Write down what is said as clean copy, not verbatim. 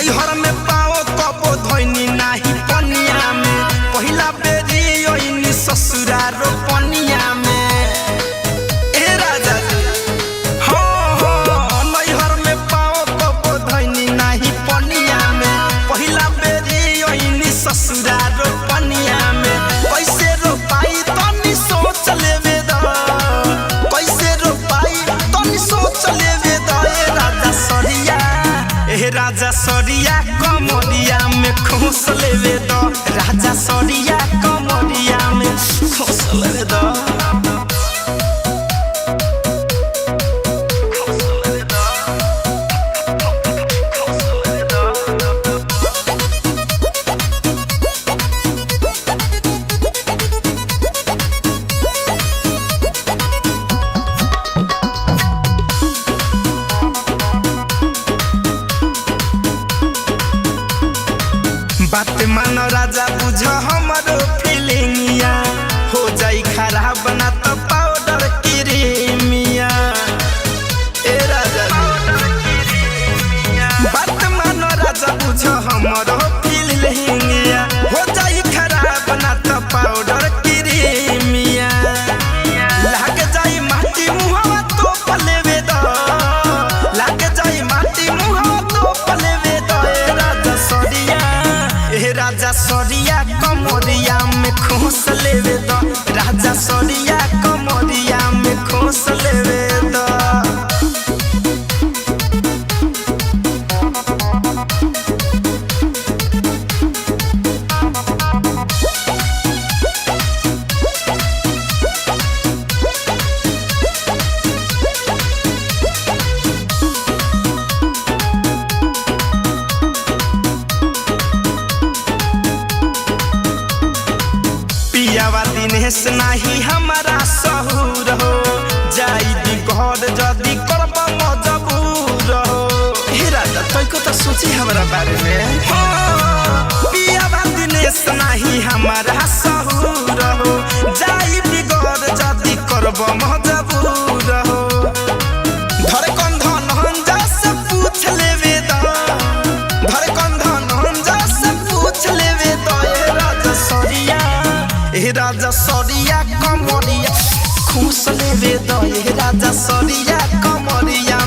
नैहर में पाओ कबो धोइनी नाही पनिया में पहिला बेरी ओइनी ससुरार पनिया में ए राजा हो नैहर में पाओ कबो धोइनी नाही पनिया में पहिला बेरी ओइनी ससुरार पनिया में कैसे रोपाई तनी सोच लेवे द कैसे रोपाई तनी सोच लेवे द ए राजा सरिया कमरिया में खोस लेवे दो राजा सरिया कमरिया में खोस लेवे दो बात मानो राजा बुझ हमारो फीलिंगिया हो जाई खराब ना तो पाउडर क्रीमिया ए राजा बात मानो राजा बुझ हमारो फीलिंगिया हो जाई खराब ना तो पाउडर क्रीमिया लाग जाई माटी मुहावा तो पलेवे दो लाग जाई माटी मुहावा तो पलेवे दो ए राजा सरिया कमरिया में खोस लेवे दो राजा सरिया कमरिया में खोस लेवे दो पियावा दिनेश नाही हमारा सहूर हो जाई दी घर जदी करब मजबूर हो हे राजा तोय को तो सोची हमरा बारे में पियावा दिनेश नाही हमारा सहूर हो जाई दी घर जदी करब मजबूर हो धर कंधन हंजा से पूछ लेवे द धर कंधन हंजा से पूछ लेवे द ए राजा सरिया कमरिया खुश लेवे दो ए राजा सरिया कमरिया